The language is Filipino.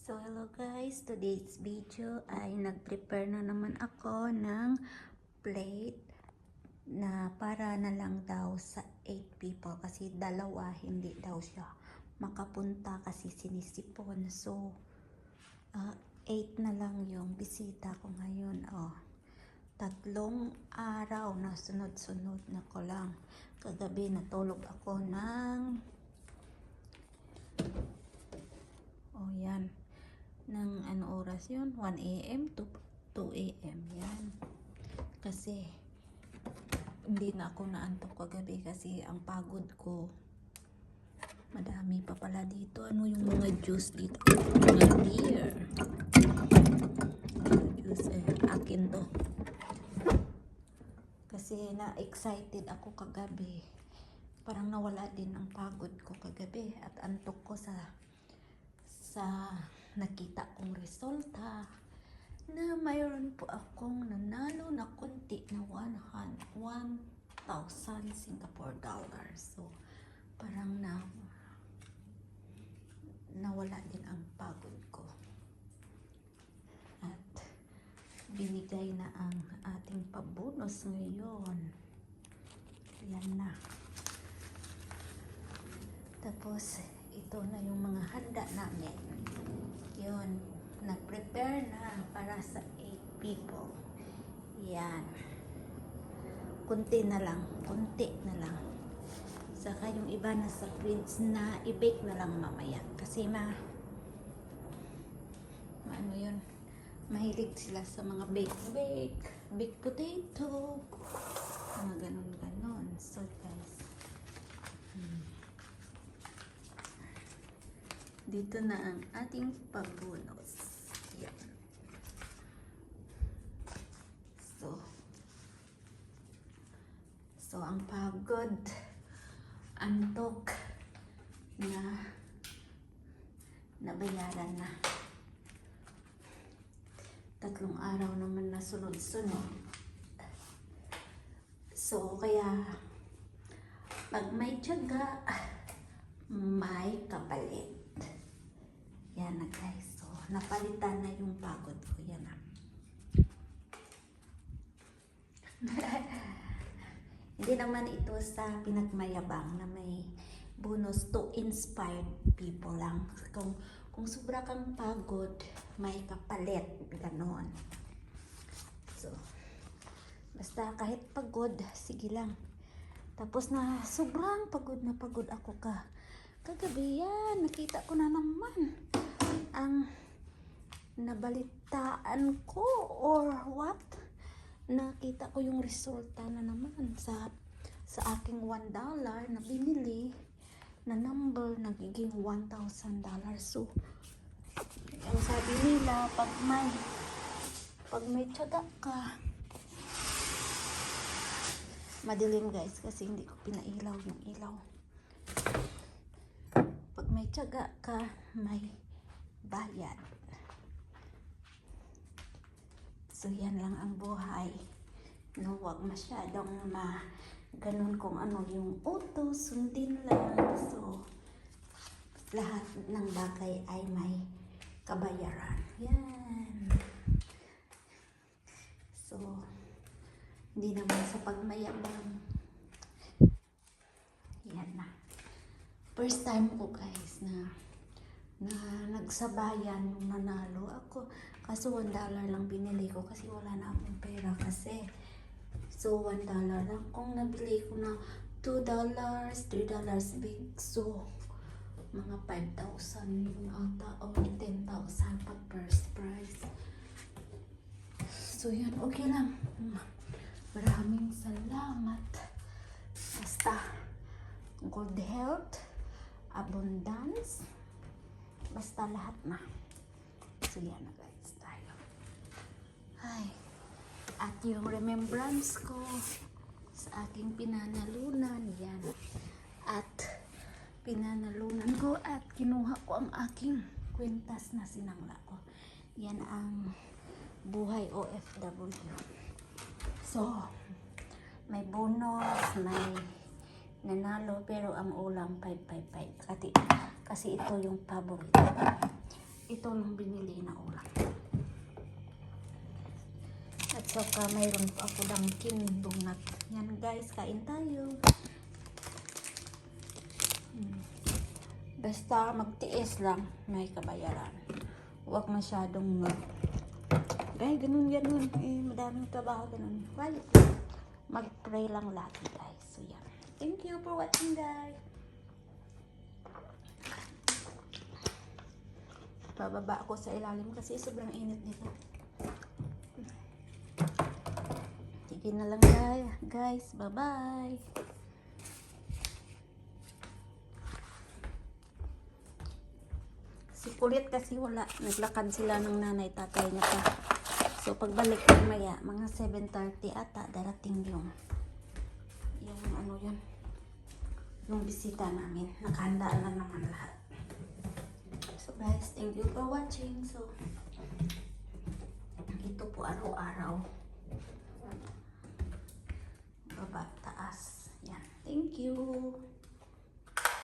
So hello guys, today's video ay nag-prepare na naman ako ng plate na para na lang daw sa 8 people kasi dalawa hindi daw siya makapunta kasi sinisipon. So 8 na lang yung bisita ko ngayon. 3 araw na sunod-sunod na ko lang. Kagabi natulog ako ng yan ng ano oras yun, 1 AM to 2 AM yan, kasi hindi na ako naantok kagabi kasi ang pagod ko. Madami pa pala dito. Ano yung mga juice dito? Mga beer, juice akin to kasi na-excited ako kagabi. Parang nawala din ang pagod ko kagabi at antok ko sa nakita kong resulta na mayroon po akong nanalo na kunti na 1,000 Singapore dollars. So parang nawala din ang pagod ko at binigay na ang ating pabonus ngayon. Yan na. Tapos ito na yung mga handa namin. Yun, nag-prepare na para sa 8 people. Yan. Kunti na lang. Saka yung iba na sa fridge na i-bake na lang mamaya. Kasi ano yun, mahilig sila sa mga baked potato. Mga ganon. So guys, dito na ang ating pabonus. Yan. So ang pagod, antok na nabayaran na. 3 araw naman na sunod-sunod. So kaya pag may tiyaga, may kapalit. Yan na guys. So napalitan na yung pagod ko. Yan na. Hindi naman ito sa pinagmayabang na may bonus to inspire people lang. Kung sobra kang pagod, may kapalit. Ganon. So basta kahit pagod, sige lang. Tapos na sobrang pagod na pagod ako kagabi yan. Nakita ko na naman ang nabalitaan ko or what. Nakita ko yung resulta na naman sa aking $1 na binili na number, nagiging $1,000. So ang sabi nila, pag may tiyaga ka, madilim guys kasi hindi ko pinailaw yung ilaw. Pag may tiyaga ka, may bayad. So yan lang ang buhay. No, wag masyadong ganun kung ano yung utos, sundin lang. So lahat ng bagay ay may kabayaran. Yan. So hindi naman sa pagmayabang. Yan na. First time ko guys na nagsabayan yung nanalo ako. Kaso $1 lang binili ko kasi wala na akong pera kasi. So $1 lang. Kung nabili ko na $2, $3 big. So mga 5,000 yun ata o 10,000 pag first prize. So yun, okay lang. Maraming salamat. Basta good health, abundance, basta lahat na. So yan na guys tayo. At yung remembrance ko sa aking pinanalunan, yan. At pinanalunan ko at kinuha ko ang aking kwintas na sinangla ko. Yan ang buhay OFW. So may bonus, may nanalo, pero ang ulam 555 kasi ito yung paborito. ito lang binili na ulam. At saka mayroon pa ako Dunkin donut. Yan guys, kain tayo. Basta magtiis lang, may kabayaran. Huwag masyadong ganun. Madaming trabaho, ganun. Quiet. Mag-pray lang lagi guys. So yan. Thank you for watching guys. Bababa ako sa ilalim kasi sobrang init nito. Sige na lang guys. Bye-bye. Si kulit kasi wala. Naglakad sila ng nanay tatay niya pa. So pagbalik mamaya, mga 7:30 ata, darating yung ano yun, yung bisita namin. Nakahanda na naman lahat. So guys, thank you for watching. So ito po araw-araw. Baba, taas. Yan. Thank you.